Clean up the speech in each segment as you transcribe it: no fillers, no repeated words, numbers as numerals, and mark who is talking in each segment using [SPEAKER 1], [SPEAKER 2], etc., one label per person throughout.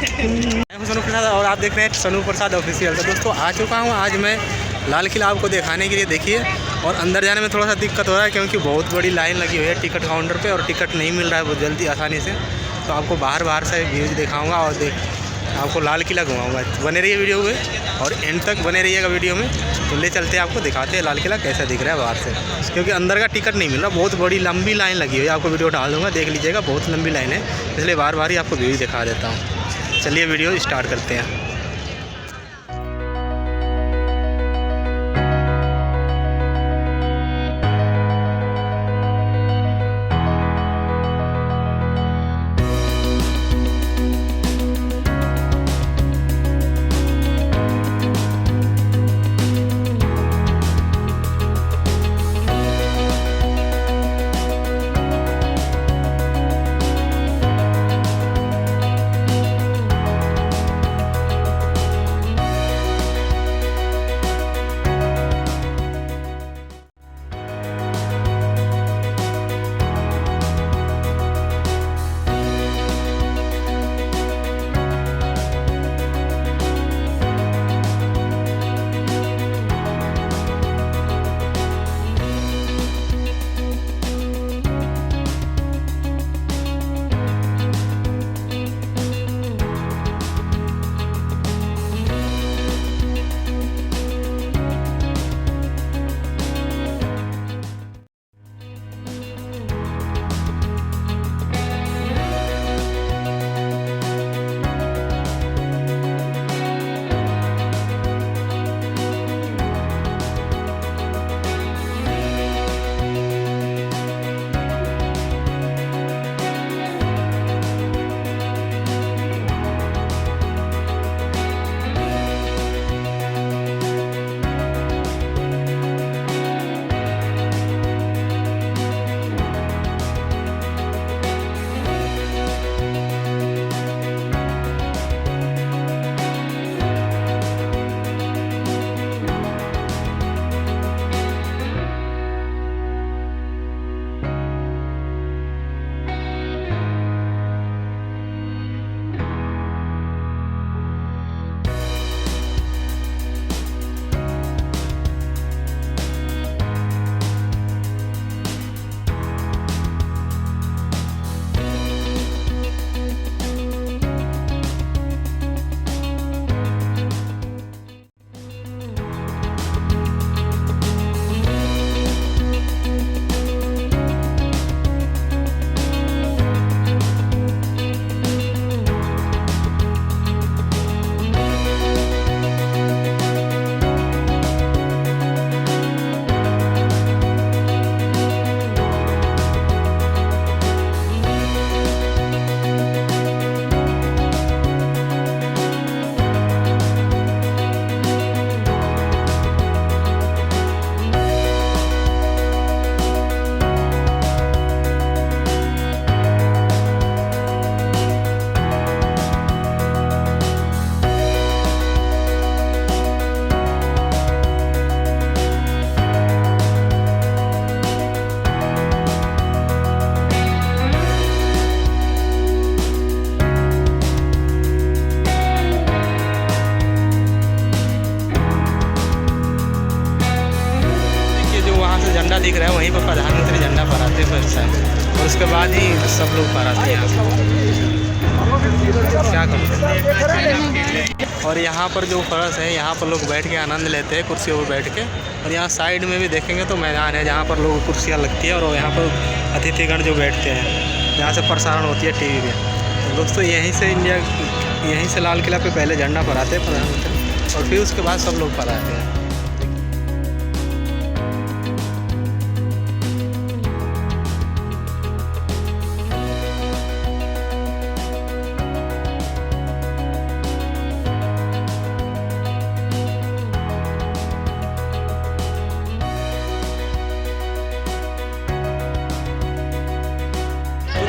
[SPEAKER 1] मैं सनू प्रसाद और आप देख रहे हैं सनू प्रसाद ऑफिशियल। तो दोस्तों आ चुका हूँ आज मैं लाल किला आपको दिखाने के लिए। देखिए और अंदर जाने में थोड़ा सा दिक्कत हो रहा है क्योंकि बहुत बड़ी लाइन लगी हुई है टिकट काउंटर पे और टिकट नहीं मिल रहा है बहुत जल्दी आसानी से। तो आपको बाहर से व्यूज़ दिखाऊंगा और आपको लाल किला घुमाऊंगा। बने रहिए वीडियो में और एंड तक बने रहिएगा वीडियो में। तो ले चलते हैं, आपको दिखाते हैं लाल किला कैसा दिख रहा है बाहर से, क्योंकि अंदर का टिकट नहीं मिल रहा। बहुत बड़ी लंबी लाइन लगी हुई है, आपको वीडियो डाल दूँगा, देख लीजिएगा। बहुत लंबी लाइन है, इसलिए बार बार ही आपको व्यूज़ दिखा देता हूँ। चलिए वीडियो स्टार्ट करते हैं। झंडा दिख रहा है वहीं पर प्रधानमंत्री झंडा फहराते हैं और उसके बाद ही सब लोग फहराते हैं। क्या करूँ। और यहाँ पर जो फर्श है यहाँ पर लोग बैठ के आनंद लेते हैं कुर्सियों पर बैठ के। और यहाँ साइड में भी देखेंगे तो मैदान है जहाँ पर लोग कुर्सियाँ लगती है और यहाँ पर अतिथिगण जो बैठते हैं जहाँ से प्रसारण होती है टीवी में। तो दोस्तों यहीं से लाल किला पे पहले झंडा फहराते हैं प्रधानमंत्री और फिर उसके बाद सब लोग फहराते हैं।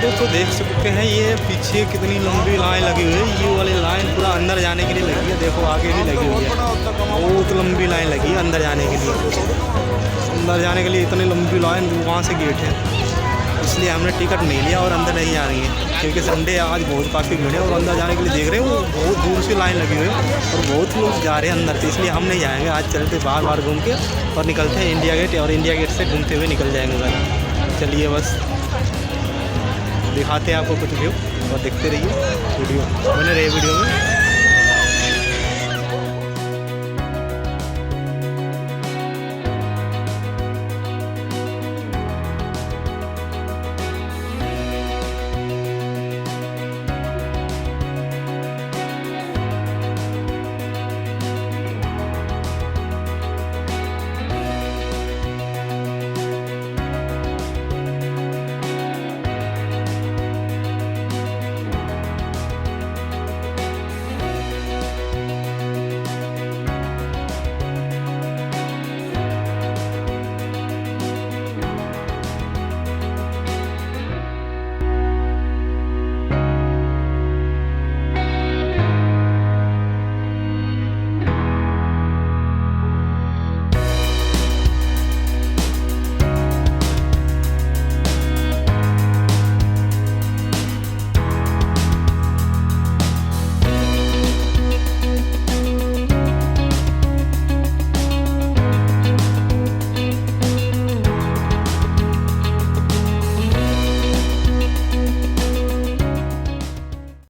[SPEAKER 1] दोस्तों देख सकते हैं ये पीछे कितनी लंबी लाइन लगी हुई है। ये वाली लाइन पूरा अंदर जाने के लिए लगी है। देखो आगे भी लगी हुई है, बहुत लंबी लाइन लगी है अंदर जाने के लिए। अंदर जाने के लिए इतनी लंबी लाइन, वहाँ से गेट है, इसलिए हमने टिकट नहीं लिया और अंदर नहीं जा रही है, क्योंकि संडे आज बहुत काफ़ी भीड़ है और अंदर जाने के लिए देख रहे हो बहुत दूर से लाइन लगी हुई है और बहुत लोग जा रहे हैं अंदर, तो इसलिए हम नहीं जाएंगे। आज चलते बाहर बाहर घूम के और निकलते हैं इंडिया गेट, और इंडिया गेट से घूमते हुए निकल जाएंगे घर। चलिए बस दिखाते हैं आपको कुछ व्यू और देखते रहिए वीडियो, बने रहिए वीडियो में।